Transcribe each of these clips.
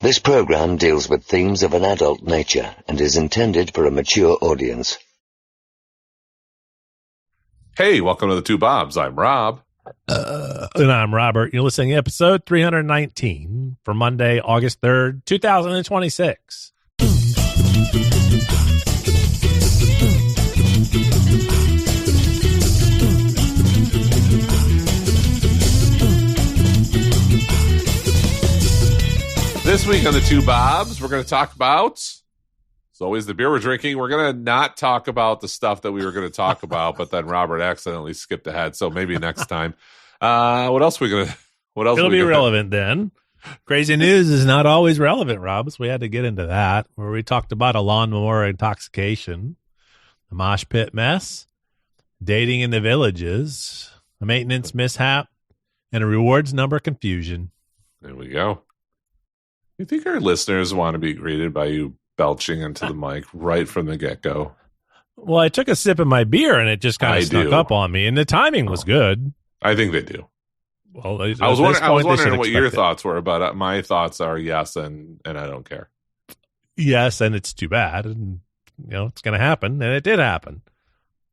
This program deals with themes of an adult nature and is intended for a mature audience. Hey, welcome to the Two Bobs. I'm Rob. And I'm Robert. You're listening to episode 319 for Monday, August 3rd, 2026. This week on the Two Bobs, we're going to talk about, as always, the beer we're drinking. We're going to not talk about the stuff that we were going to talk about, but then Robert accidentally skipped ahead, so maybe next time. What else are we going to... It'll be relevant then. Crazy news is not always relevant, Rob, so we had to get into that, where we talked about a lawnmower intoxication, a mosh pit mess, dating in the villages, a maintenance mishap, and a rewards number confusion. There we go. You think our listeners want to be greeted by you belching into the mic right from the get-go? Well, I took a sip of my beer, and it just kind of snuck up on me, and the timing was good. I think they do. Well, I was wondering what your thoughts were, but my thoughts are yes, and I don't care. Yes, and it's too bad, and it's going to happen, and it did happen.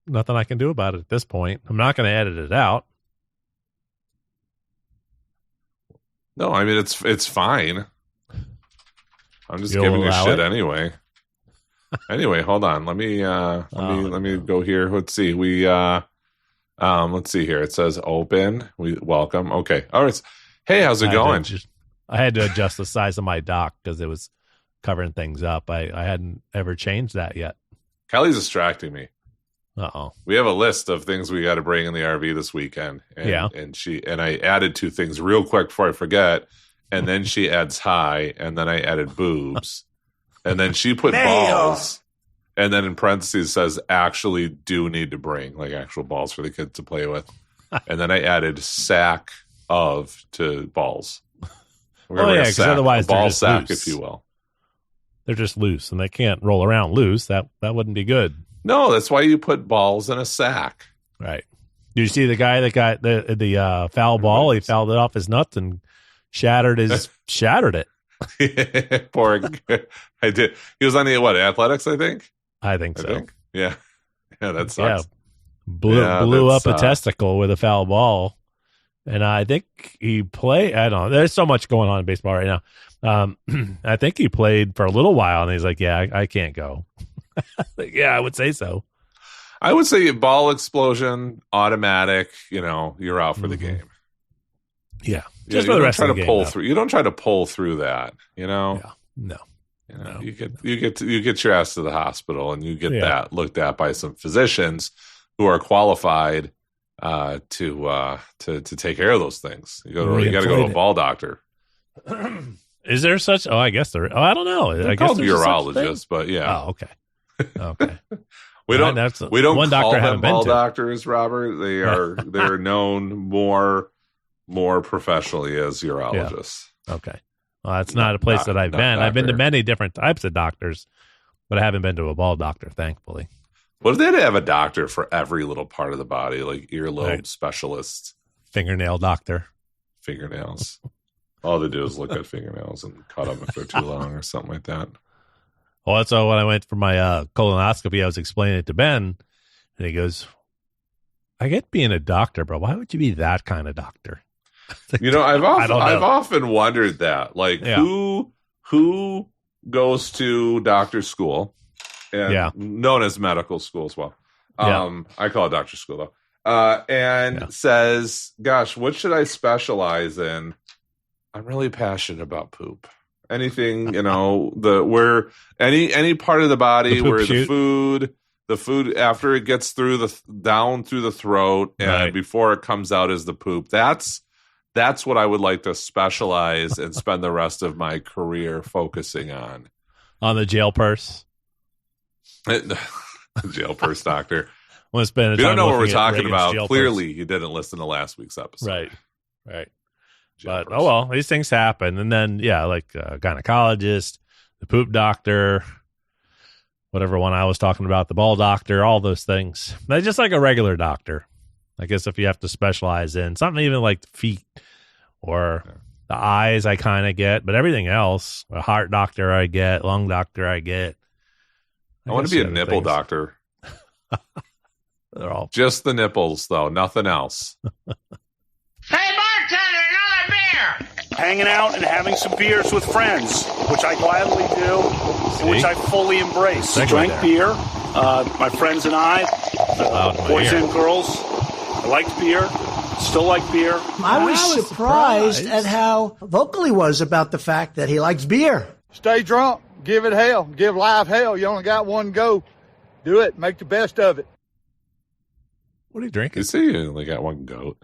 Nothing I can do about it at this point. I'm not going to edit it out. No, I mean it's fine. I'm just giving you shit anyway. Anyway, hold on. Let me go here. Let's see. Let's see here. It says open. We welcome. Okay. All right. Hey, how's it going? I had to adjust the size of my dock because it was covering things up. I hadn't ever changed that yet. Kelly's distracting me. Uh-oh. We have a list of things we got to bring in the RV this weekend. And I added two things real quick before I forget. And then she adds hi, and then I added boobs. And then she put balls. And then in parentheses says, actually do need to bring, like actual balls for the kids to play with. And then I added sack of to balls. We're going to bring a sack, otherwise a ball they're just sack, loose. if you will. They're just loose, and they can't roll around loose. That wouldn't be good. No, that's why you put balls in a sack. Right. Did you see the guy that got the foul ball? He fouled it off his nuts and shattered it. Poor. I did. He was on the athletics, I think. I think so. Yeah, that sucks. Yeah. Blew up a testicle with a foul ball, and I think he played. I don't know. There's so much going on in baseball right now. I think he played for a little while, and he's like, "Yeah, I can't go." Yeah, I would say so. I would say ball explosion, automatic. You're out for the game. Yeah. Just for the rest of the game. You don't try to pull through that, Yeah. No. You get your ass to the hospital and you get that looked at by some physicians who are qualified to take care of those things. You got to go to a ball doctor. Is there such? Oh, I guess there. Oh, I don't know. They're called urologists, but yeah. Oh, okay. Okay. We don't call them ball doctors, Robert. They're known more professionally as urologists. Yeah. Okay. Well, that's not a place that I've been. Doctor. I've been to many different types of doctors, but I haven't been to a ball doctor, thankfully. What if they had to have a doctor for every little part of the body, like earlobe specialist? Fingernail doctor. Fingernails. All they do is look at fingernails and cut them if they're too long or something like that. Well, that's when I went for my colonoscopy, I was explaining it to Ben, and he goes, I get being a doctor, bro. Why would you be that kind of doctor? I've often wondered that, like who goes to doctor school, and known as medical school as well. I call it doctor school though, and says, "Gosh, what should I specialize in? I'm really passionate about poop. Anything, any part of the body where the food after it gets down through the throat and before it comes out is the poop. That's what I would like to specialize and spend the rest of my career focusing on. On the jail purse? Jail purse doctor. You don't know what we're talking about. Clearly, you didn't listen to last week's episode. Right. But, oh, well, these things happen. And then, like gynecologist, the poop doctor, whatever one I was talking about, the ball doctor, all those things. They're just like a regular doctor. I guess if you have to specialize in something even like feet or The eyes I kind of get, but everything else, a heart doctor I get, lung doctor I get. I want to be a nipple doctor. They're all just the nipples, though, nothing else. Hey, bartender, another beer! Hanging out and having some beers with friends, which I gladly do, and which I fully embrace. Drank beer, my friends and I, boys and girls. I liked beer, still like beer. I was surprised at how vocal he was about the fact that he likes beer. Stay drunk, give it hell, give life hell. You only got one go. Do it, make the best of it. What are you drinking? You see, you only got one goat.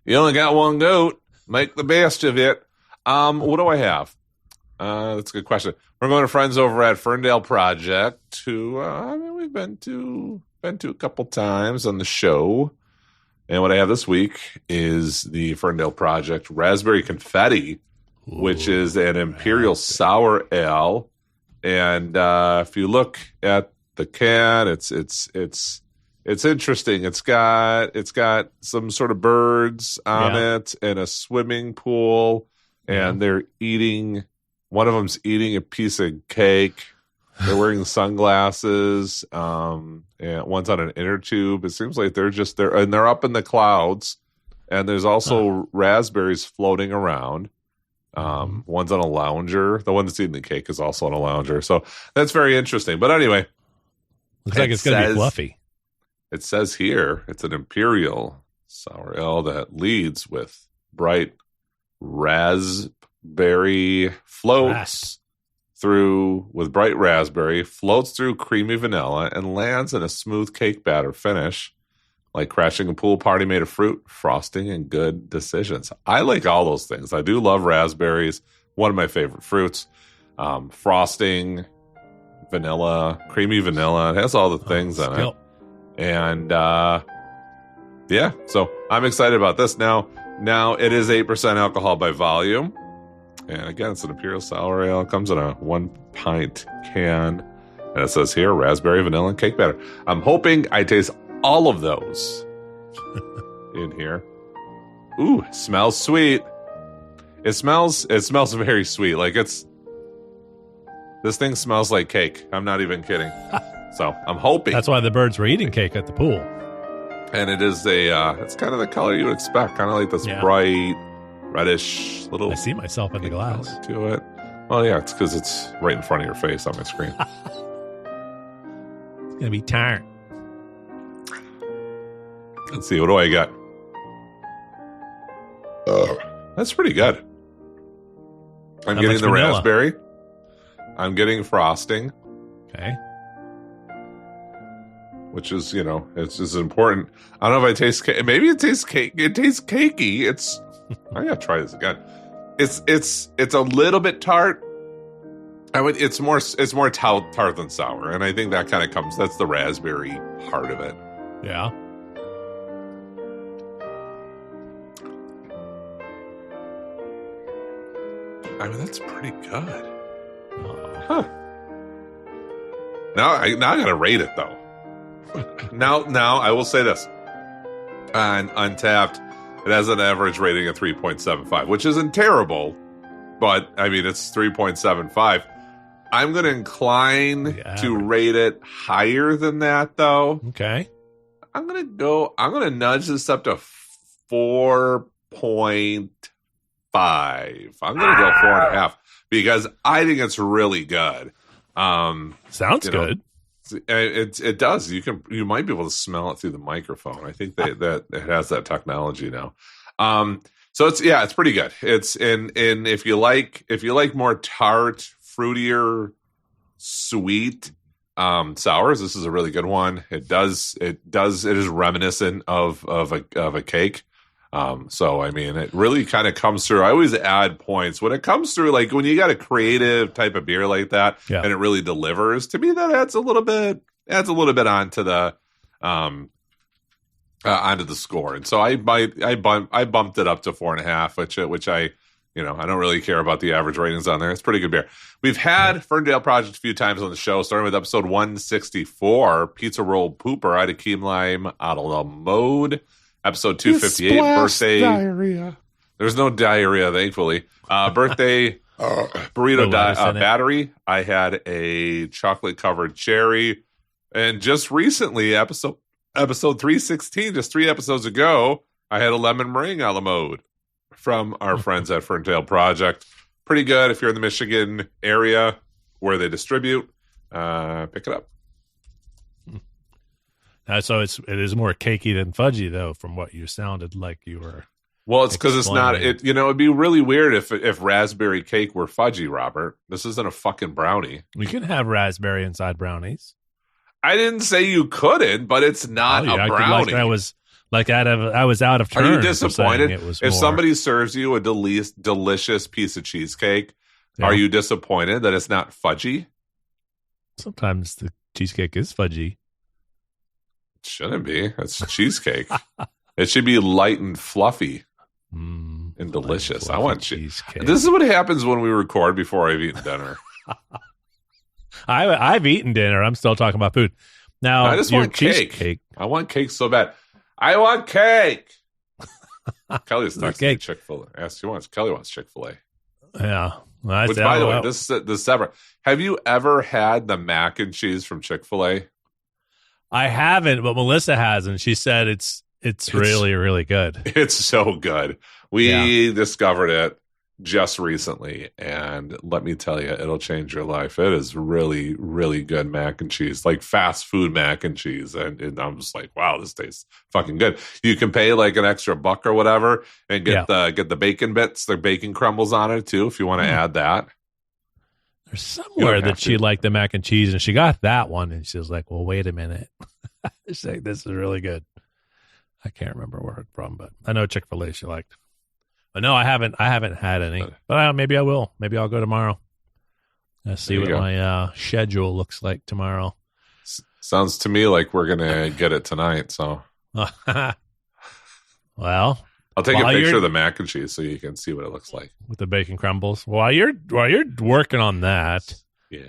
You only got one goat. Make the best of it. What do I have? That's a good question. We're going to friends over at Ferndale Project, who we've been to a couple times on the show. And what I have this week is the Ferndale Project Raspberry Confetti, which is an Imperial Sour Ale. And if you look at the can, it's interesting. It's got some sort of birds on it and a swimming pool, and they're eating. One of them's eating a piece of cake. They're wearing sunglasses. And one's on an inner tube. It seems like they're up in the clouds. And there's also raspberries floating around. One's on a lounger. The one that's eating the cake is also on a lounger. So that's very interesting. But anyway, looks like it's going to be fluffy. It says here it's an Imperial Sour Ale that leads with bright raspberry floats through creamy vanilla and lands in a smooth cake batter finish, like crashing a pool party made of fruit, frosting, and good decisions. I like all those things. I do love raspberries. One of my favorite fruits. Frosting, vanilla, creamy vanilla. It has all the things in it. And so I'm excited about this. Now it is 8% alcohol by volume. And again, it's an Imperial Sour Ale. It comes in a 1 pint can. And it says here, raspberry, vanilla, and cake batter. I'm hoping I taste all of those in here. Ooh, it smells sweet. It smells very sweet. Like this thing smells like cake. I'm not even kidding. So I'm hoping. That's why the birds were eating cake at the pool. And it is it's kind of the color you would expect. Kind of like this bright, reddish little. I see myself in the glass. To it. Well, yeah, it's because it's right in front of your face on my screen. It's going to be tart. Let's see. What do I got? That's pretty good. I'm getting the vanilla? Raspberry. I'm getting frosting. Okay. Which is, it's important. I don't know if I taste cake. Maybe it tastes cake. It tastes cakey. I gotta try this again. It's a little bit tart. It's more tart than sour, and I think that kind of comes. That's the raspberry part of it. Yeah. That's pretty good. Huh. Now I gotta rate it though. Now I will say this. On Untapped, it has an average rating of 3.75, which isn't terrible, but it's 3.75. I'm going to incline to rate it higher than that, though. Okay. I'm going to nudge this up to 4.5. I'm going to go 4.5 because I think it's really good. Sounds good. It does. You might be able to smell it through the microphone. I think that it has that technology now. So it's pretty good. It's in if you like more tart, fruitier, sweet sours, this is a really good one. It is reminiscent of a cake. So it really kind of comes through. I always add points when it comes through, like when you got a creative type of beer like that, and it really delivers. To me, that adds a little bit onto the score. And so I bumped it up to 4.5, which I don't really care about the average ratings on there. It's pretty good beer. We've had Ferndale Project a few times on the show, starting with episode 164, Pizza Roll Pooper out of Key Lime out of the Mode. episode 258, birthday. Diarrhea. There's no diarrhea, thankfully. Birthday burrito battery. I had a chocolate-covered cherry. And just recently, episode 316, just 3 episodes ago, I had a lemon meringue a la mode from our friends at Ferndale Project. Pretty good if you're in the Michigan area where they distribute. Pick it up. So it is more cakey than fudgy, though, from what you sounded like you were. Well, it's because it's not. It'd be really weird if raspberry cake were fudgy, Robert. This isn't a fucking brownie. We can have raspberry inside brownies. I didn't say you couldn't, but it's not a brownie. I was out of turn. Are you disappointed if somebody serves you a delicious piece of cheesecake? Yeah. Are you disappointed that it's not fudgy? Sometimes the cheesecake is fudgy. It shouldn't be. It's cheesecake. It should be light and fluffy and delicious. I want cheesecake. This is what happens when we record before I've eaten dinner. I've eaten dinner. I'm still talking about food. Now, I just want cake. I want cake so bad. I want cake. Kelly's texting Chick-fil-A. Kelly wants Chick-fil-A. Yeah. Which, by the way, this is separate. Have you ever had the mac and cheese from Chick-fil-A? I haven't, but Melissa has, and she said it's really, really good. It's so good. We discovered it just recently, and let me tell you, it'll change your life. It is really, really good mac and cheese, like fast food mac and cheese. And I'm just like, wow, this tastes fucking good. You can pay like an extra $1 or whatever and get the bacon bits, the bacon crumbles on it too, if you want to add that. There's somewhere that she liked the mac and cheese, and she got that one, and she was like, well, wait a minute. She's like, this is really good. I can't remember where it's from, but I know Chick-fil-A she liked. But no, I haven't had any. But maybe I will. Maybe I'll go tomorrow. See what my schedule looks like tomorrow. Sounds to me like we're gonna get it tonight. So, well, I'll take a picture of the mac and cheese so you can see what it looks like with the bacon crumbles. While you're working on that, yes.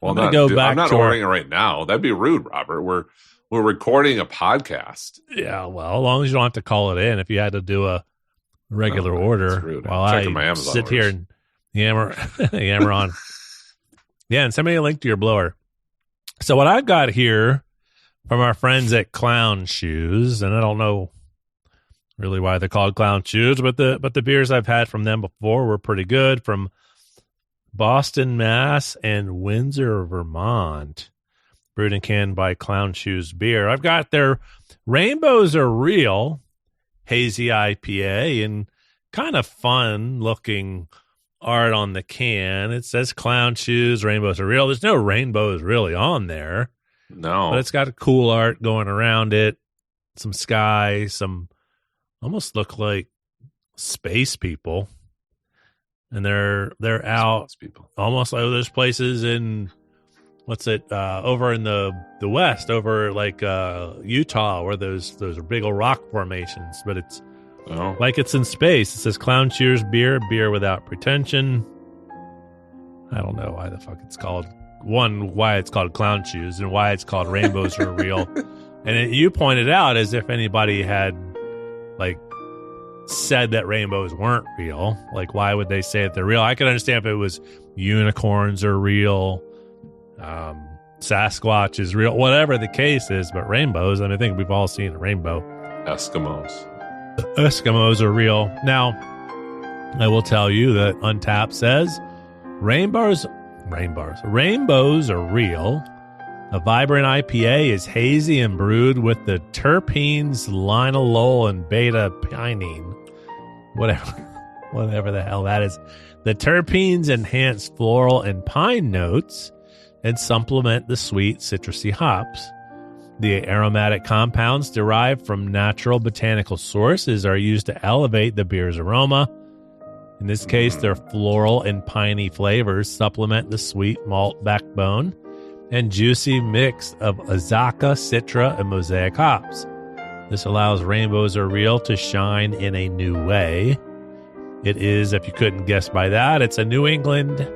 Well, I'm not ordering it right now. That'd be rude, Robert. We're recording a podcast. Yeah, well, as long as you don't have to call it in. If you had to do a regular order while I sit here and yammer on. Yeah, and send me a link to your blower. So what I've got here from our friends at Clown Shoes, and I don't know really why they're called Clown Shoes, but the beers I've had from them before were pretty good, from Boston, Mass, and Windsor, Vermont. Brewed and canned by Clown Shoes Beer. I've got their Rainbows Are Real hazy IPA and kind of fun looking art on the can. It says Clown Shoes, Rainbows Are Real. There's no rainbows really on there. No. But it's got a cool art going around it. Some sky, some almost look like space people. And they're out almost like those places in over in the west, over like Utah, where those are big old rock formations, but it's like it's in space. It says Clown Shoes beer without pretension. I don't know why the fuck it's called. Why it's called Clown Shoes, and why it's called Rainbows Are Real. And you pointed out as if anybody had like said that rainbows weren't real. Like, why would they say that they're real? I could understand if it was unicorns are real, Sasquatch is real, whatever the case is, but rainbows, I think we've all seen a rainbow. Eskimos are real. Now, I will tell you that Untapped says rainbows are real. A vibrant IPA is hazy and brewed with the terpenes linalool and beta pinene. Whatever the hell that is. The terpenes enhance floral and pine notes and supplement the sweet citrusy hops. The aromatic compounds derived from natural botanical sources are used to elevate the beer's aroma. In this case, their floral and piney flavors supplement the sweet malt backbone and juicy mix of Azacca, Citra, and Mosaic hops. This allows Rainbows Are Real to shine in a new way. It is, if you couldn't guess by that, it's a New England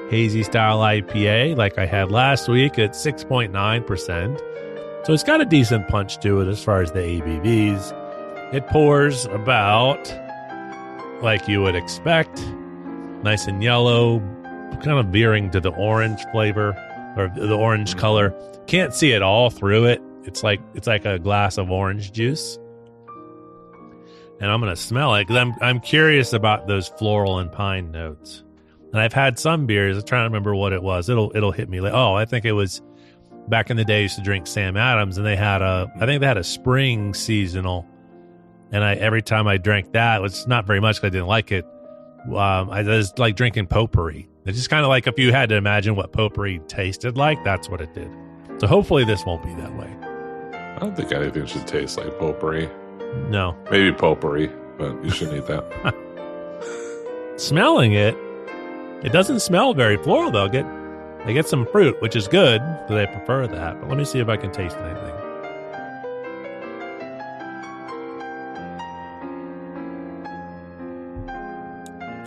hazy style IPA like I had last week at 6.9%. So it's got a decent punch to it as far as the ABVs. It pours about like you would expect. Nice and yellow, kind of veering to the orange flavor or the orange color. Can't see it all through it. It's like a glass of orange juice. And I'm going to smell it because I'm curious about those floral and pine notes. And I've had some beers. I'm trying to remember what it was. It'll hit me. Like, I think it was back in the day I used to drink Sam Adams, and I think they had a spring seasonal. And every time I drank that, it's not very much because I didn't like it. I was like drinking potpourri. It's just kind of like if you had to imagine what potpourri tasted like, that's what it did. So hopefully this won't be that way. I don't think anything should taste like potpourri. No. Maybe potpourri, but you shouldn't eat that. Smelling it doesn't smell very floral, though. I get some fruit, which is good, because I prefer that. But let me see if I can taste anything.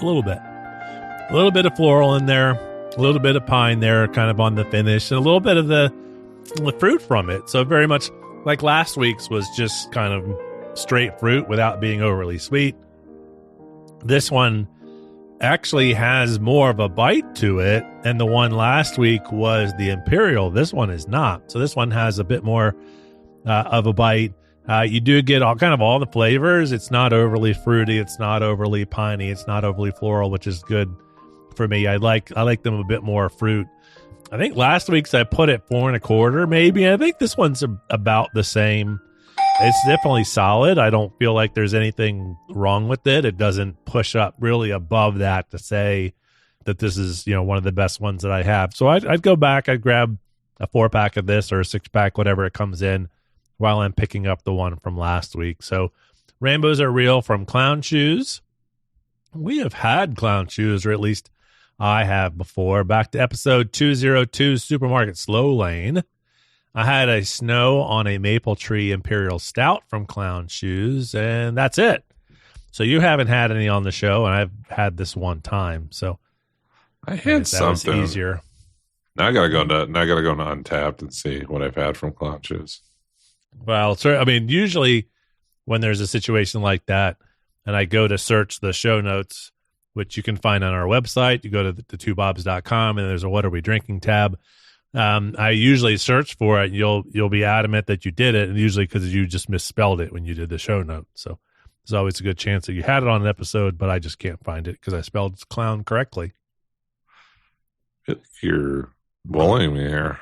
A little bit. A little bit of floral in there. A little bit of pine there, kind of on the finish. And a little bit of the fruit from it. So very much like last week's was just kind of straight fruit without being overly sweet. This one actually has more of a bite to it, and the one last week was the Imperial. This one is not. So this one has a bit more of a bite. You do get all the flavors. It's not overly fruity. It's not overly piney. It's not overly floral, which is good for me. I like them a bit more fruit. I think last week's I put it 4.25, maybe. I think this one's about the same. It's definitely solid. I don't feel like there's anything wrong with it. It doesn't push up really above that to say that this is, one of the best ones that I have. So I'd go back. I'd grab a 4-pack of this or a 6-pack, whatever it comes in, while I'm picking up the one from last week. So Rainbows Are Real from Clown Shoes. We have had Clown Shoes, or at least I have before. Back to episode 202, Supermarket Slow Lane. I had a Snow on a Maple Tree Imperial Stout from Clown Shoes, and that's it. So you haven't had any on the show, and I've had this one time. So I had something easier. Now I gotta go to Untappd and see what I've had from Clown Shoes. Well, usually when there's a situation like that, and I go to search the show notes, which you can find on our website, you go to the twobobs.com, and there's a What Are We Drinking tab. I usually search for it. You'll be adamant that you did it, and usually because you just misspelled it when you did the show note. So there's always a good chance that you had it on an episode, but I just can't find it because I spelled clown correctly. You're bullying me here.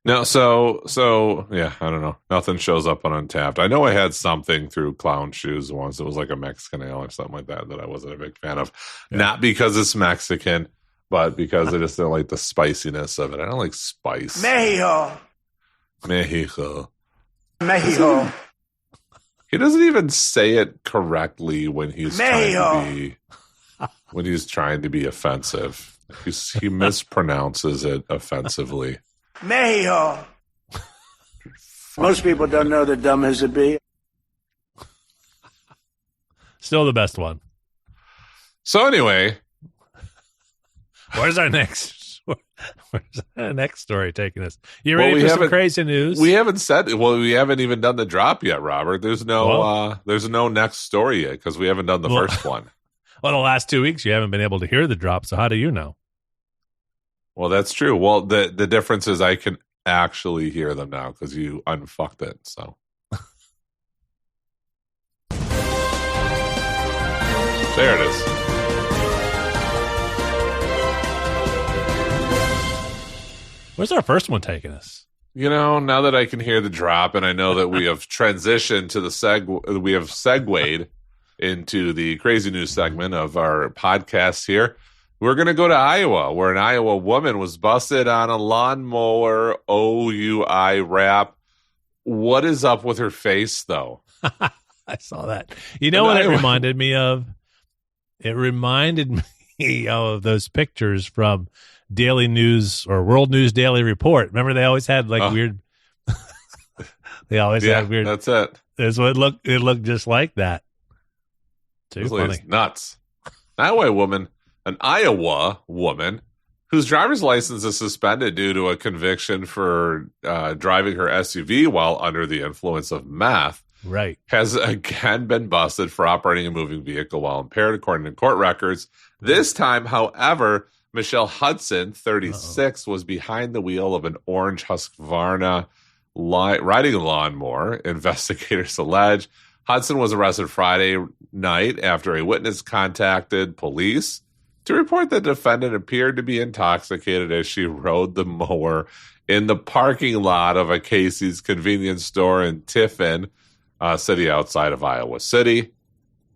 No, so yeah, I don't know. Nothing shows up on Untappd. I know I had something through Clown Shoes once. It was like a Mexican ale or something like that I wasn't a big fan of. Yeah. Not because it's Mexican, but because I just don't like the spiciness of it. I don't like spice. Mexico. He doesn't even say it correctly when he's trying to be offensive. He mispronounces it offensively. Mexico. Most people don't know they're dumb as a bee. Still the best one. So anyway, where's our next story taking us? You ready for some crazy news? We haven't even done the drop yet, Robert. There's no next story yet because we haven't done the first one. Well, the last 2 weeks you haven't been able to hear the drop, so how do you know? Well, that's true. Well, the difference is I can actually hear them now because you unfucked it. So there it is. Where's our first one taking us? Now that I can hear the drop and I know that we have transitioned to we have segued into the crazy news segment of our podcast here. We're going to go to Iowa, where an Iowa woman was busted on a lawnmower OUI rap. What is up with her face, though? I saw that. You know what it reminded me of? It reminded me of those pictures from Daily News or World News Daily Report. Remember, they always had weird. They always had weird. That's it. That's what it looked just like that. Too funny. Nuts. An Iowa woman whose driver's license is suspended due to a conviction for driving her SUV while under the influence of meth. Right. has again been busted for operating a moving vehicle while impaired, according to court records. This time, however, Michelle Hudson, 36, was behind the wheel of an orange Husqvarna riding a lawnmower. Investigators allege Hudson was arrested Friday night after a witness contacted police to report the defendant appeared to be intoxicated as she rode the mower in the parking lot of a Casey's convenience store in Tiffin, city outside of Iowa City.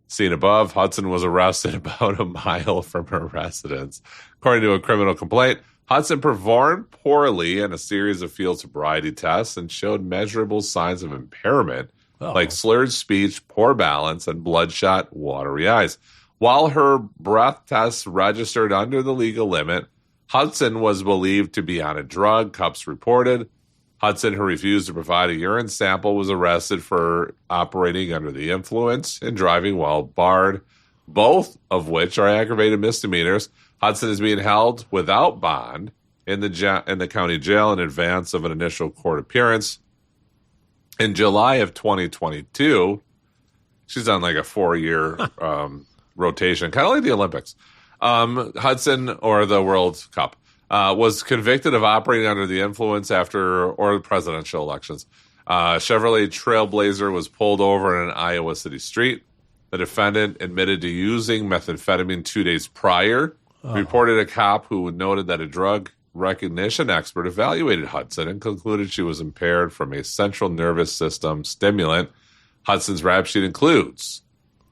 Seen above, Hudson was arrested about a mile from her residence. According to a criminal complaint, Hudson performed poorly in a series of field sobriety tests and showed measurable signs of impairment, like slurred speech, poor balance, and bloodshot, watery eyes. While her breath tests registered under the legal limit, Hudson was believed to be on a drug, Cups reported. Hudson, who refused to provide a urine sample, was arrested for operating under the influence and driving while barred, both of which are aggravated misdemeanors. Hudson is being held without bond in the county jail in advance of an initial court appearance. In July of 2022, she's on like a 4-year rotation, kind of like the Olympics. Hudson, or the World Cup, was convicted of operating under the influence or presidential elections. Chevrolet Trailblazer was pulled over in an Iowa City street. The defendant admitted to using methamphetamine 2 days prior, reported a cop who noted that a drug recognition expert evaluated Hudson and concluded she was impaired from a central nervous system stimulant. Hudson's rap sheet includes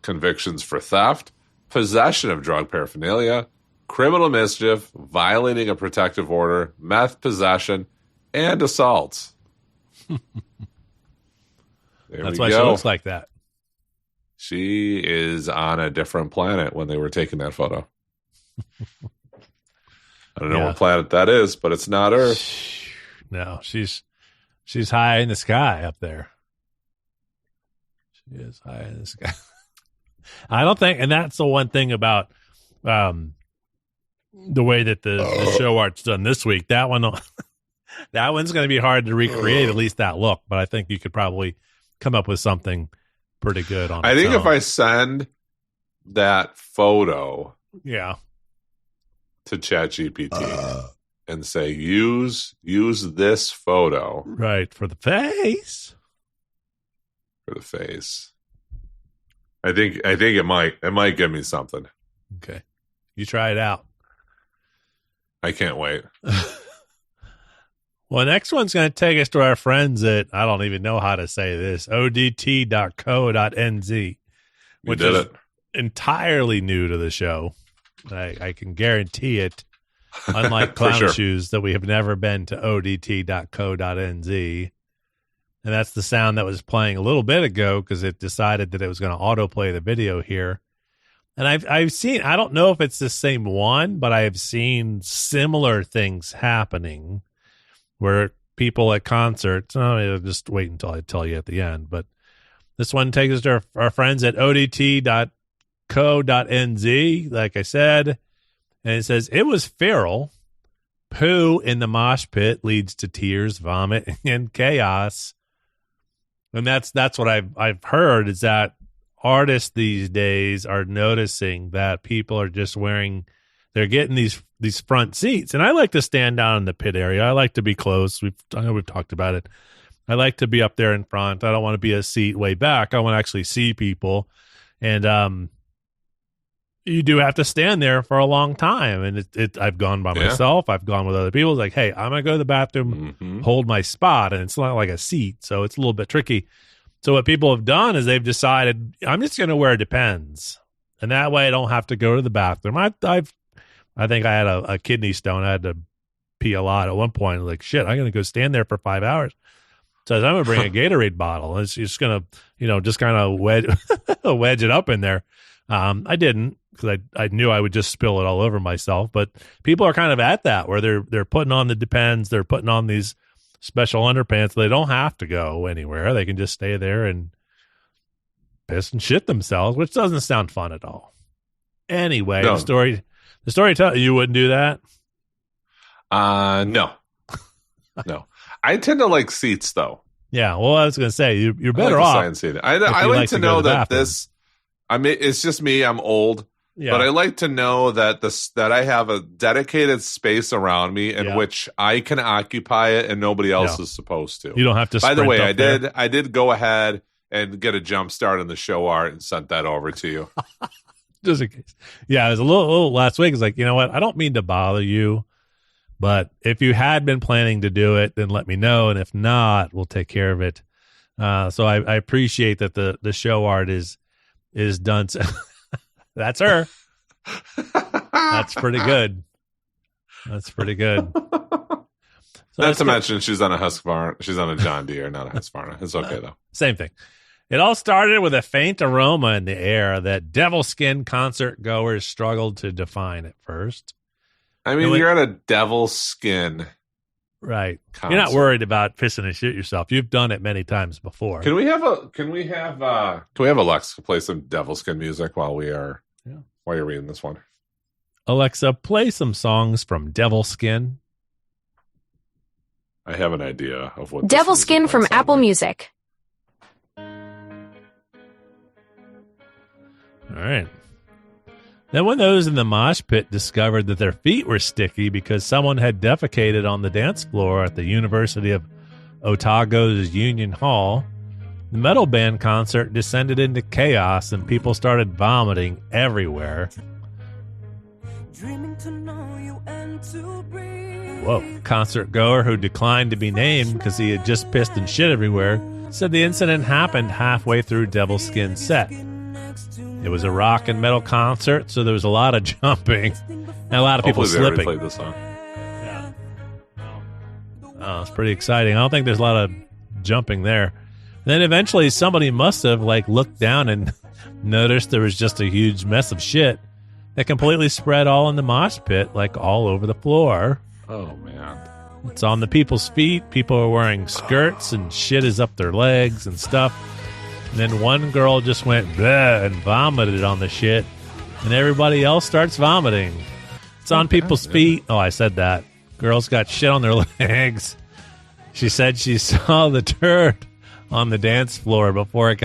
convictions for theft, possession of drug paraphernalia, criminal mischief, violating a protective order, meth possession, and assault. That's why she looks like that. She is on a different planet when they were taking that photo. I don't know what planet that is, but it's not Earth. No, she's high in the sky up there. She is high in the sky. I don't think, and that's the one thing about the way that the show art's done this week. That one's going to be hard to recreate, at least that look. But I think you could probably come up with something pretty good on. I think if I send that photo, to ChatGPT and say use this photo, right, for the face. I think it might give me something. Okay, you try it out. I can't wait. Well, next one's going to take us to our friends at, I don't even know how to say this, odt.co.nz, which is entirely new to the show. I can guarantee it, unlike Clown Shoes, that we have never been to odt.co.nz. And that's the sound that was playing a little bit ago because it decided that it was going to autoplay the video here. And I've seen, I don't know if it's the same one, but I've seen similar things happening where people at concerts, I'll just wait until I tell you at the end, but this one takes us to our friends at odt.co.nz, like I said, and it says, it was feral. Poo in the mosh pit leads to tears, vomit, and chaos. And that's what I've heard, is that artists these days are noticing that people are just they're getting these front seats. And I like to stand down in the pit area. I like to be close. I know we've talked about it. I like to be up there in front. I don't want to be a seat way back. I want to actually see people. And you do have to stand there for a long time. And I've gone by myself. I've gone with other people. It's like, hey, I'm going to go to the bathroom, hold my spot. And it's not like a seat, so it's a little bit tricky. So what people have done is they've decided, I'm just going to wear Depends. And that way I don't have to go to the bathroom. I think I had a kidney stone. I had to pee a lot at one point. Like, shit, I'm going to go stand there for 5 hours. So I'm going to bring a Gatorade bottle. It's just going to, just kind of wedge it up in there. I didn't, because I knew I would just spill it all over myself. But people are kind of at that where they're putting on the Depends. They're putting on these special underpants. So they don't have to go anywhere. They can just stay there and piss and shit themselves, which doesn't sound fun at all. Anyway, no. The story tells you wouldn't do that. No. I tend to like seats though. Yeah, well, I was going to say, you're better off. I like to know that this, it's just me, I'm old, but I like to know that that I have a dedicated space around me in which I can occupy it and nobody else is supposed to. You don't have to By the way, I did go ahead and get a jump start on the show art and sent that over to you. Just in case. Yeah, it was a little last week. It's like, you know what? I don't mean to bother you, but if you had been planning to do it, then let me know. And if not, we'll take care of it. So I appreciate that the show art is done. That's her. That's pretty good. That's pretty good. So not to mention she's on a Husqvarna. She's on a John Deere, not a Husqvarna. It's okay though. Same thing. It all started with a faint aroma in the air that Devil Skin concert goers struggled to define at first. I mean, you're at a Devil Skin, right? Concert. You're not worried about pissing and shit yourself. You've done it many times before. Can we have Alexa play some Devil Skin music while you're reading this one? Alexa, play some songs from Devil Skin. I have an idea of what Devil Skin from Apple Music. All right. Then when those in the mosh pit discovered that their feet were sticky because someone had defecated on the dance floor at the University of Otago's Union Hall, the metal band concert descended into chaos and people started vomiting everywhere. Whoa. Concert goer who declined to be named because he had just pissed and shit everywhere said the incident happened halfway through Devil Skin's set. It was a rock and metal concert, so there was a lot of jumping and a lot of people slipping. Played this song. Yeah. Oh, it's pretty exciting. I don't think there's a lot of jumping there. And then eventually somebody must have looked down and noticed there was just a huge mess of shit that completely spread all in the mosh pit, all over the floor. Oh, man. It's on the people's feet. People are wearing skirts and shit is up their legs and stuff. And then one girl just went bleh and vomited on the shit. And everybody else starts vomiting. It's on people's feet. Oh, I said that. Girls got shit on their legs. She said she saw the turd on the dance floor before it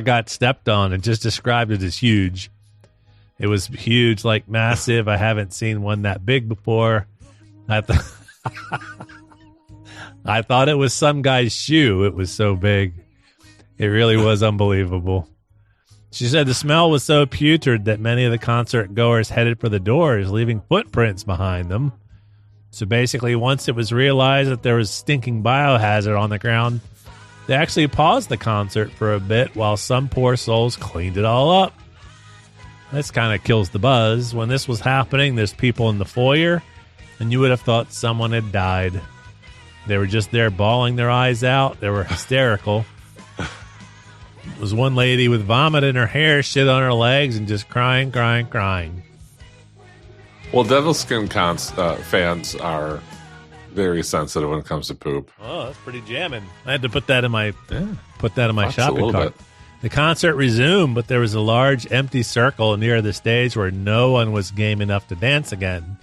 got stepped on and just described it as huge. It was huge, massive. I haven't seen one that big before. I thought it was some guy's shoe. It was so big. It really was unbelievable. She said the smell was so putrid that many of the concert goers headed for the doors, leaving footprints behind them. So basically, once it was realized that there was stinking biohazard on the ground, they actually paused the concert for a bit while some poor souls cleaned it all up. This kind of kills the buzz. When this was happening, there's people in the foyer, and you would have thought someone had died. They were just there bawling their eyes out. They were hysterical. There was one lady with vomit in her hair, shit on her legs, and just crying. Well, Devil Skin fans are very sensitive when it comes to poop. Oh, that's pretty jamming. I had to put that in my shopping cart. Bit. The concert resumed, but there was a large empty circle near the stage where no one was game enough to dance again.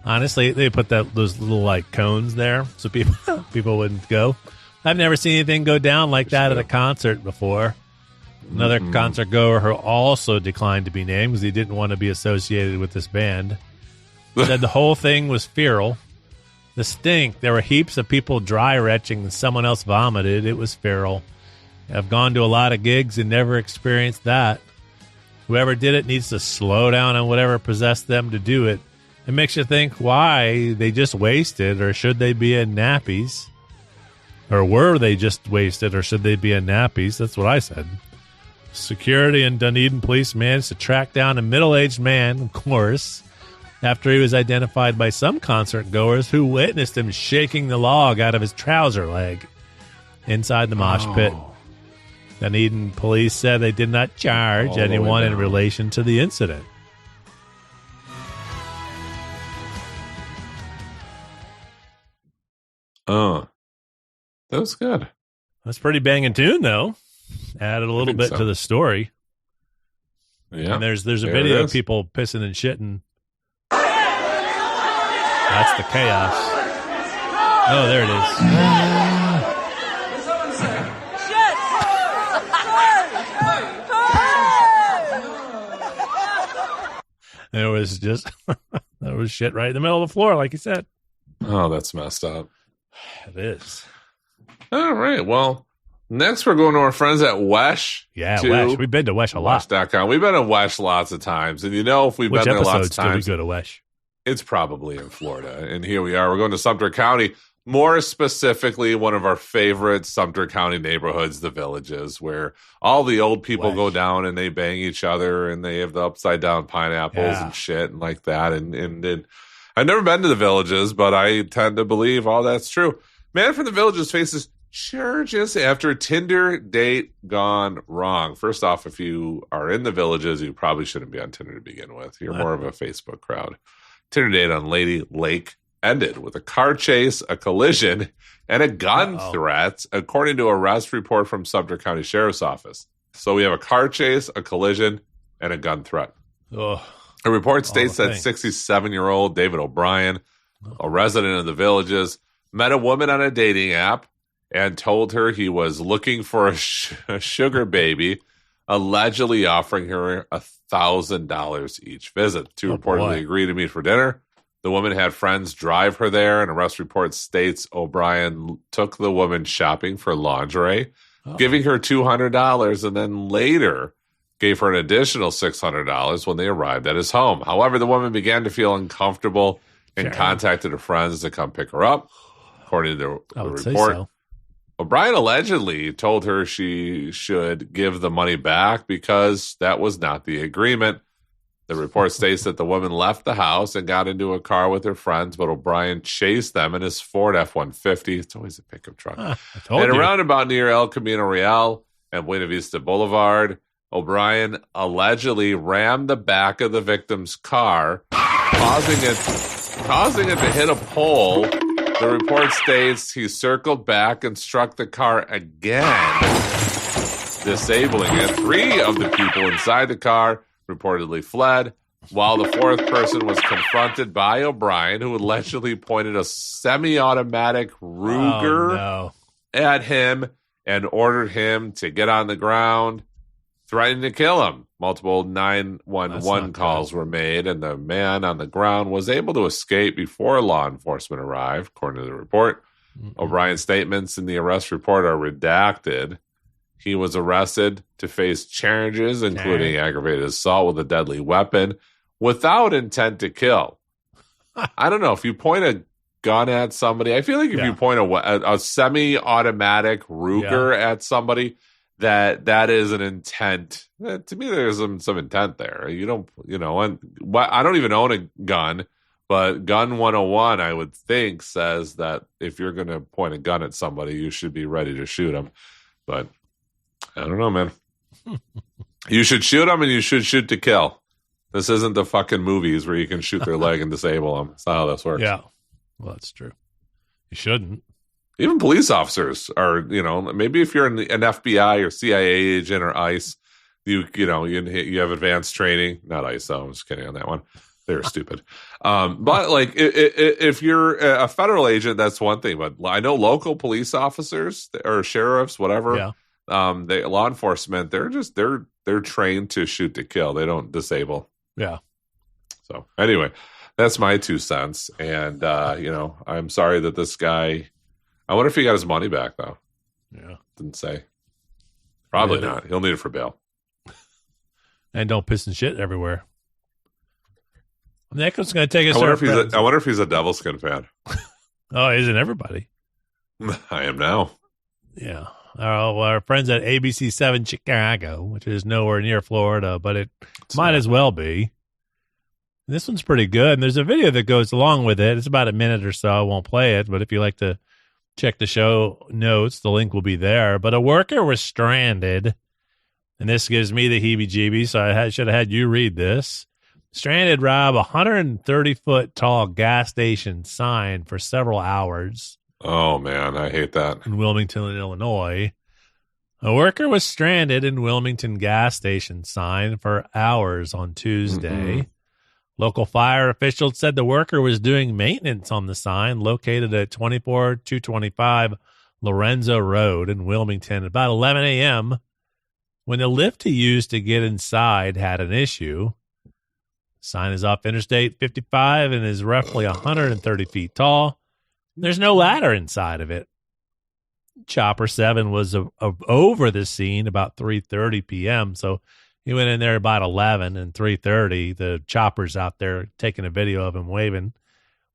Honestly, they put those little cones there so people wouldn't go. I've never seen anything go down like that at a concert before. Another concert goer who also declined to be named because he didn't want to be associated with this band said the whole thing was feral. The stink, there were heaps of people dry retching and someone else vomited. It was feral. I've gone to a lot of gigs and never experienced that. Whoever did it needs to slow down on whatever possessed them to do it. It makes you think why they just wasted, or should they be in nappies? Or were they just wasted, or should they be in nappies? That's what I said. Security and Dunedin police managed to track down a middle-aged man, of course, after he was identified by some concert goers who witnessed him shaking the log out of his trouser leg inside the mosh pit. Dunedin police said they did not charge anyone in relation to the incident. Oh, that was good. That's pretty banging tune, though. Added a little bit to the story. Yeah, and there's a video of people pissing and shitting. That's the chaos. Oh, there it is. There was just there was shit right in the middle of the floor, like you said. Oh, that's messed up. It is. All right. Well, next we're going to our friends at Wesh. Yeah, Wesh. We've been to Wesh a lot. Wesh.com. We've been to Wesh lots of times. And if we've been there lots of times, do we go to Wesh? It's probably in Florida. And here we are. We're going to Sumter County. More specifically, one of our favorite Sumter County neighborhoods, the Villages, where all the old people go down and they bang each other and they have the upside down pineapples and shit and like that. And I've never been to the Villages, but I tend to believe all that's true. Man from the Villages faces charges after Tinder date gone wrong. First off, if you are in the Villages, you probably shouldn't be on Tinder to begin with. You're more of a Facebook crowd. Tinder date on Lady Lake ended with a car chase, a collision, and a gun threat, according to arrest report from Sumter County Sheriff's Office. So we have a car chase, a collision, and a gun threat. A report states that 67-year-old David O'Brien, a resident of the Villages, met a woman on a dating app and told her he was looking for a sugar baby, allegedly offering her $1,000 each visit. Two reportedly agreed to meet for dinner. The woman had friends drive her there. An arrest report states O'Brien took the woman shopping for lingerie, giving her $200, and then later gave her an additional $600 when they arrived at his home. However, the woman began to feel uncomfortable and contacted her friends to come pick her up. According to the report, O'Brien allegedly told her she should give the money back because that was not the agreement. The report states that the woman left the house and got into a car with her friends, but O'Brien chased them in his Ford F-150. It's always a pickup truck. And a roundabout near El Camino Real and Buena Vista Boulevard, O'Brien allegedly rammed the back of the victim's car, causing it to hit a pole. The report states he circled back and struck the car again, disabling it. 3 of the people inside the car reportedly fled, while the 4th person was confronted by O'Brien, who allegedly pointed a semi-automatic Ruger at him and ordered him to get on the ground, threatening to kill him. Multiple 911 calls were made, and the man on the ground was able to escape before law enforcement arrived, according to the report. O'Brien's statements in the arrest report are redacted. He was arrested to face charges, including aggravated assault with a deadly weapon without intent to kill. I don't know. If you point a gun at somebody, I feel like if you point a semi-automatic Ruger at somebody, that is an intent. To me, there's some intent there. I don't even own a gun, but Gun 101, I would think, says that if you're going to point a gun at somebody, you should be ready to shoot them. But I don't know, man. You should shoot them and you should shoot to kill. This isn't the fucking movies where you can shoot their leg and disable them. That's not how this works. Yeah. Well, that's true. You shouldn't. Even police officers are, maybe if you're an FBI or CIA agent or ICE, you have advanced training. Not ICE, though. I'm just kidding on that one. They're stupid. But like, if you're a federal agent, that's one thing. But I know local police officers or sheriffs, whatever, law enforcement, they're trained to shoot to kill. They don't disable. Yeah. So anyway, that's my 2 cents. And I'm sorry that this guy. I wonder if he got his money back, though. Yeah. Didn't say. Probably not. He'll need it for bail. And don't piss and shit everywhere. Nicholas going to take us. I wonder if he's a Devilskin fan. Oh, isn't everybody? I am now. Yeah. Our friends at ABC7 Chicago, which is nowhere near Florida, but it might as well be. This one's pretty good. And there's a video that goes along with it. It's about a minute or so. I won't play it, but if you like to check the show notes, the link will be there. But a worker was stranded, and this gives me the heebie-jeebies, so I should have had you read this. Stranded, Rob, 130-foot tall gas station sign for several hours. Oh, man, I hate that. In Wilmington, Illinois. A worker was stranded in Wilmington gas station sign for hours on Tuesday. Local fire officials said the worker was doing maintenance on the sign located at 24225 Lorenzo Road in Wilmington at about 11 a.m. when the lift he used to get inside had an issue. The sign is off Interstate 55 and is roughly 130 feet tall. There's no ladder inside of it. Chopper 7 was over the scene about 3:30 p.m., so he went in there about 11 and 3:30. The chopper's out there taking a video of him waving.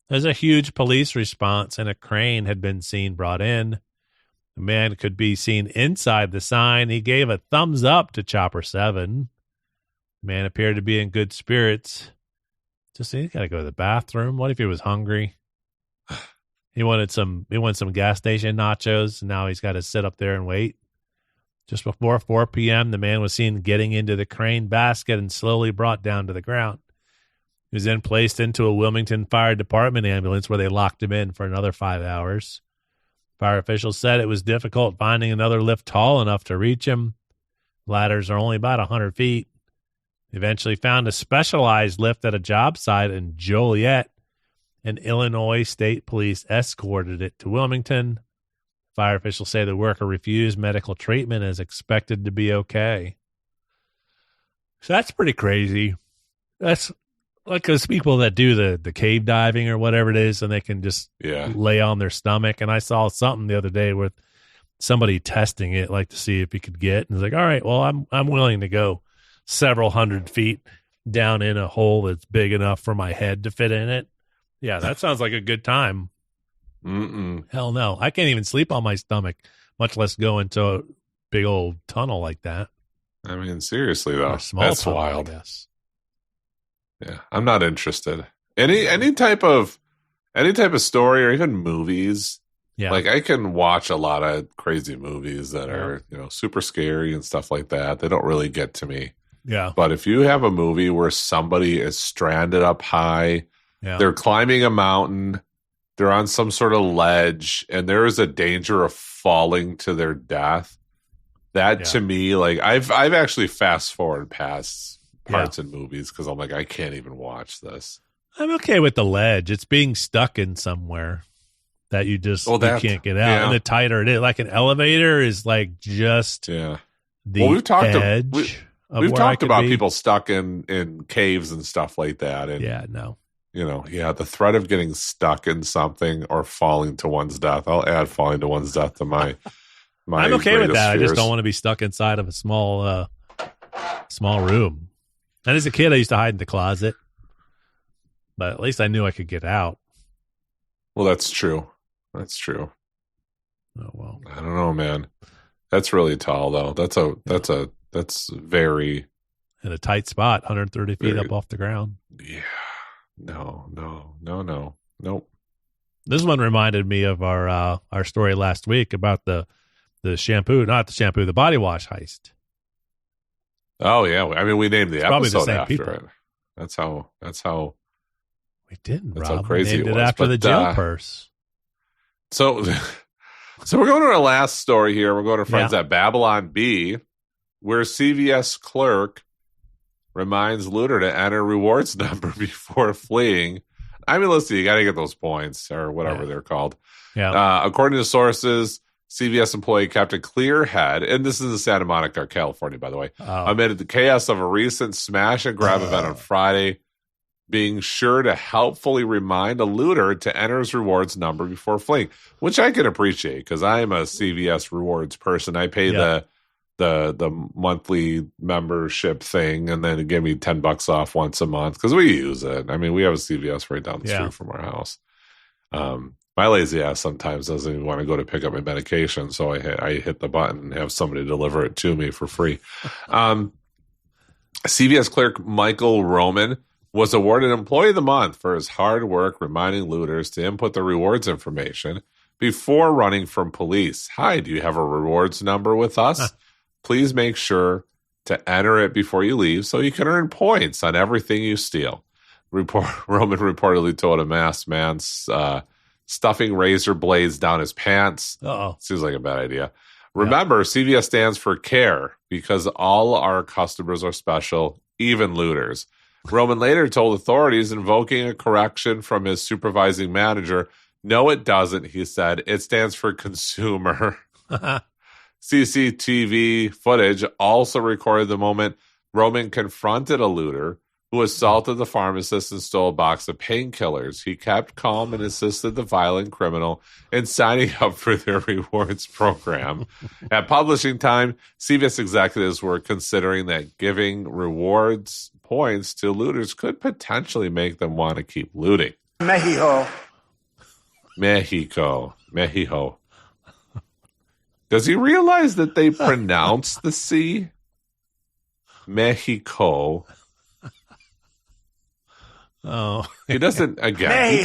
There's a huge police response, and a crane had been seen brought in. The man could be seen inside the sign. He gave a thumbs up to Chopper 7. The man appeared to be in good spirits. Just he got to go to the bathroom. What if he was hungry? He wanted some gas station nachos, and now he's got to sit up there and wait. Just before 4 p.m., the man was seen getting into the crane basket and slowly brought down to the ground. He was then placed into a Wilmington Fire Department ambulance where they locked him in for another 5 hours. Fire officials said it was difficult finding another lift tall enough to reach him. Ladders are only about 100 feet. They eventually found a specialized lift at a job site in Joliet, and Illinois State Police escorted it to Wilmington. Fire officials say the worker refused medical treatment and is expected to be okay. So that's pretty crazy. That's like those people that do the cave diving or whatever it is, and they can just lay on their stomach. And I saw something the other day with somebody testing it, like to see if he could get. And it's like, all right, well, I'm willing to go several hundred feet down in a hole that's big enough for my head to fit in it. Yeah, that sounds like a good time. Mm-mm. Hell no. I can't even sleep on my stomach, much less go into a big old tunnel like that. I mean, seriously, though. That's tunnel, wild. I guess. Yeah, I'm not interested. Any type of story or even movies. Yeah. Like, I can watch a lot of crazy movies that are, super scary and stuff like that. They don't really get to me. Yeah. But if you have a movie where somebody is stranded up high, they're climbing a mountain, they're on some sort of ledge, and there is a danger of falling to their death, that to me, like, I've actually fast forward past parts in movies because I'm like, I can't even watch this. I'm okay with the ledge. It's being stuck in somewhere that you just you can't get out. And the tighter it is, like an elevator is like just the we've talked edge. We've talked about people stuck in caves and stuff like that. And the threat of getting stuck in something or falling to one's death. I'll add falling to one's death to my I'm okay with that. Fears. I just don't want to be stuck inside of a small room. And as a kid, I used to hide in the closet, but at least I knew I could get out. Well, that's true. That's true. Oh well, I don't know, man. That's really tall, though. That's very in a tight spot, 130 feet up off the ground. Yeah. No. Nope. This one reminded me of our story last week about the body wash heist. Oh yeah, I mean we named the episode after people. it. That's how we didn't. That's Rob. how crazy we named it it was. after the jail purse. So we're going to our last story here. We're going to friends at Babylon B, where CVS clerk reminds looter to enter rewards number before fleeing. I mean, listen, you got to get those points or whatever they're called. Yeah. According to sources, CVS employee kept a clear head, and this is in Santa Monica, California, by the way, amid the chaos of a recent smash and grab event on Friday, being sure to helpfully remind a looter to enter his rewards number before fleeing, which I can appreciate because I am a CVS rewards person. I pay the monthly membership thing, and then it gave me $10 off once a month because we use it. I mean, we have a CVS right down the street from our house. My lazy ass sometimes doesn't even want to go to pick up my medication, so I hit the button and have somebody deliver it to me for free. CVS clerk Michael Roman was awarded Employee of the Month for his hard work reminding looters to input the rewards information before running from police. Hi, do you have a rewards number with us? Please make sure to enter it before you leave so you can earn points on everything you steal. Roman reportedly told a masked man stuffing razor blades down his pants. Seems like a bad idea. Remember, CVS stands for care because all our customers are special, even looters. Roman later told authorities, invoking a correction from his supervising manager, "No, it doesn't," he said. "It stands for consumer." CCTV footage also recorded the moment Roman confronted a looter who assaulted the pharmacist and stole a box of painkillers. He kept calm and assisted the violent criminal in signing up for their rewards program. At publishing time, CVS executives were considering that giving rewards points to looters could potentially make them want to keep looting. Mexico. Does he realize that they pronounce the C? Mexico. Oh, he doesn't. Again, he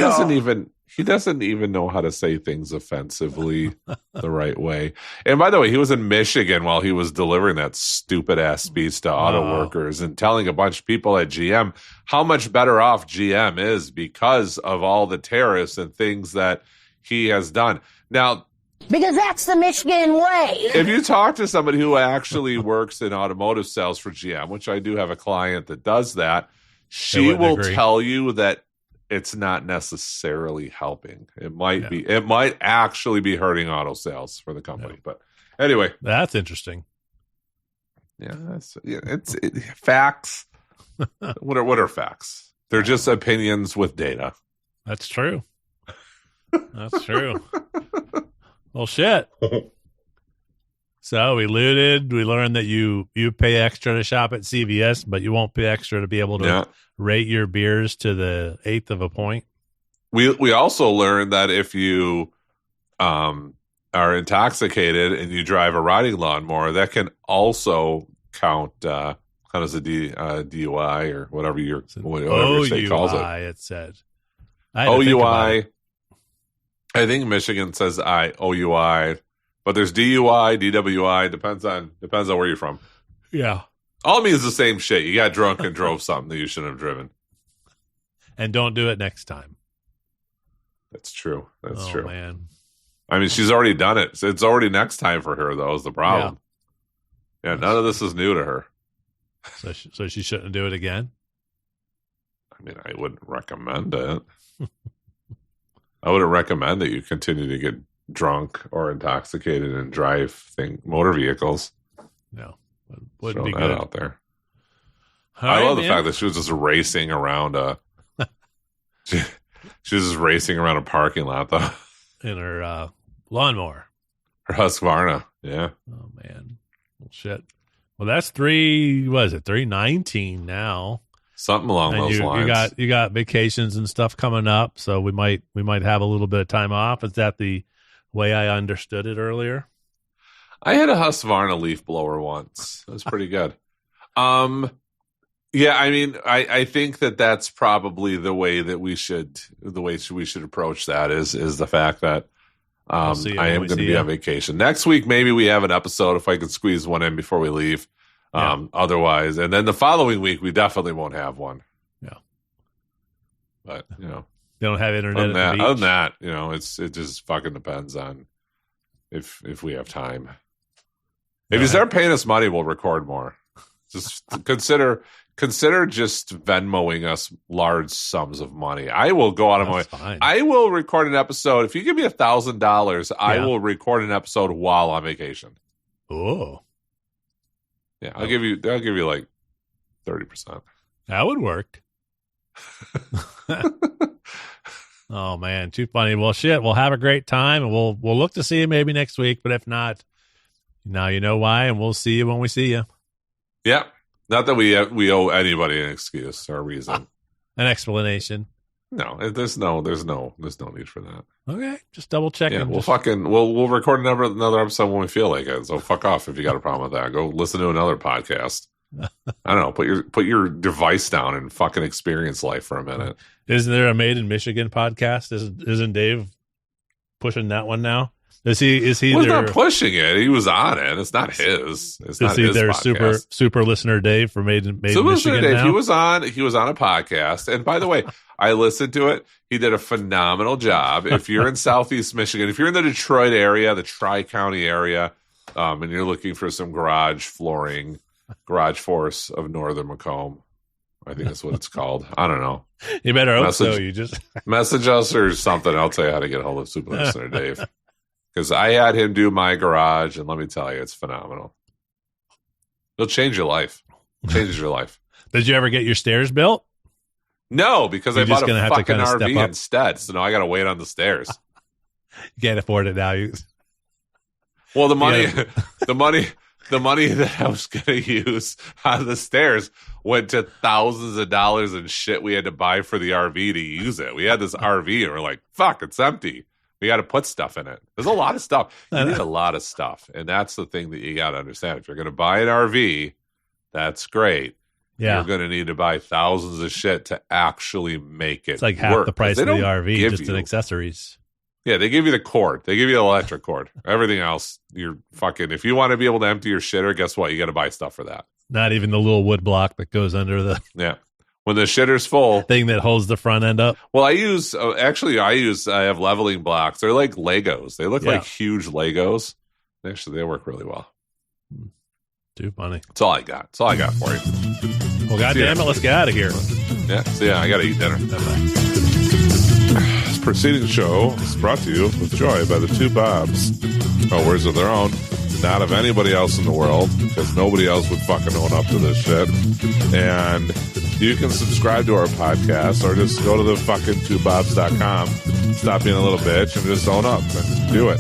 doesn't even know how to say things offensively the right way. And by the way, he was in Michigan while he was delivering that stupid ass speech to auto workers and telling a bunch of people at GM how much better off GM is because of all the tariffs and things that he has done. Now, because that's the Michigan way. If you talk to somebody who actually works in automotive sales for GM, which I do have a client that does that, she will tell you that it's not necessarily helping. It might be. It might actually be hurting auto sales for the company. Yeah. But anyway, that's interesting. Yeah, it's facts. What are facts? They're just opinions with data. That's true. That's true. Well, shit. So we looted. We learned that you pay extra to shop at CVS, but you won't pay extra to be able to rate your beers to the 1/8 of a point. We also learned that if you are intoxicated and you drive a riding lawnmower, that can also count as a DUI or whatever your state calls it. It said OUI. I think Michigan says OUI. But there's DUI, DWI, depends on where you're from. Yeah. All it means the same shit. You got drunk and drove something that you shouldn't have driven. And don't do it next time. That's true. That's true. Man. I mean, she's already done it. So it's already next time for her, though, is the problem. Yeah, none of this is new to her. So she shouldn't do it again? I mean, I wouldn't recommend it. I wouldn't recommend that you continue to get drunk or intoxicated and drive motor vehicles. No, wouldn't be good out there. I love the fact that she was just racing around she was just racing around a parking lot though in her lawnmower, her Husqvarna. Yeah. Oh man, well, shit. Well, that's 319 now. Something along those lines. You got vacations and stuff coming up, so we might have a little bit of time off. Is that the way I understood it earlier? I had a Husqvarna leaf blower once. It was pretty good. Yeah, I mean, I think that's probably the way we should approach that is the fact that I am going to be on vacation. Next week, maybe we have an episode if I could squeeze one in before we leave. Otherwise, and then the following week, we definitely won't have one. Yeah. But, they don't have internet other than that, it just fucking depends on if we have time. If you start paying us money, we'll record more. Just consider just Venmoing us large sums of money. I will go out of my way. Fine. I will record an episode. If you give me $1,000, I will record an episode while on vacation. Oh. Yeah, I'll give you like 30%. That would work. Oh man, too funny. Well, shit. We'll have a great time, and we'll look to see you maybe next week. But if not, now you know why, and we'll see you when we see you. Yeah, not that we owe anybody an excuse or a reason, an explanation. No, there's no need for that. Okay, just double checking. Yeah, we'll record another episode when we feel like it. So fuck off if you got a problem with that. Go listen to another podcast. I don't know. Put your device down and fucking experience life for a minute. Isn't there a Made in Michigan podcast? Isn't Dave pushing that one now? Is he? He's not pushing it. He was on it. It's not his. It's not his podcast. super listener Dave for Made in Michigan. Dave, now? He was on a podcast. And by the way, I listened to it. He did a phenomenal job. If you're in Southeast Michigan, if you're in the Detroit area, the Tri-County area, and you're looking for some garage force of Northern Macomb, I think that's what it's called. I don't know. You better hope so. You just message us or something. I'll tell you how to get a hold of Super Listener Dave. Because I had him do my garage, and let me tell you, it's phenomenal. It'll change your life. Changes your life. Did you ever get your stairs built? No, because I bought a fucking RV instead. So now I got to wait on the stairs. You can't afford it now. Well, the money that I was going to use on the stairs went to thousands of dollars and shit we had to buy for the RV to use it. We had this RV and we're like, fuck, it's empty. We got to put stuff in it. There's a lot of stuff. You need a lot of stuff. And that's the thing that you got to understand. If you're going to buy an RV, that's great. Yeah. You're going to need to buy thousands of shit to actually make it It's like half the price of the RV just in accessories. Yeah, they give you the cord. They give you the electric cord. Everything else, you're fucking... If you want to be able to empty your shitter, guess what? You got to buy stuff for that. Not even the little wood block that goes under the... Yeah. When the shitter's full... Thing that holds the front end up. Well, I have leveling blocks. They're like Legos. They look like huge Legos. Actually, they work really well. Too funny. That's all I got. That's all I got for you. Well, goddamn it, let's get out of here. Yeah, so yeah, I got to eat dinner. Bye-bye. This preceding show is brought to you with joy by the two Bobs. No words of their own. Not of anybody else in the world, because nobody else would fucking own up to this shit. And you can subscribe to our podcast or just go to the fucking twobobs.com, stop being a little bitch, and just own up and do it.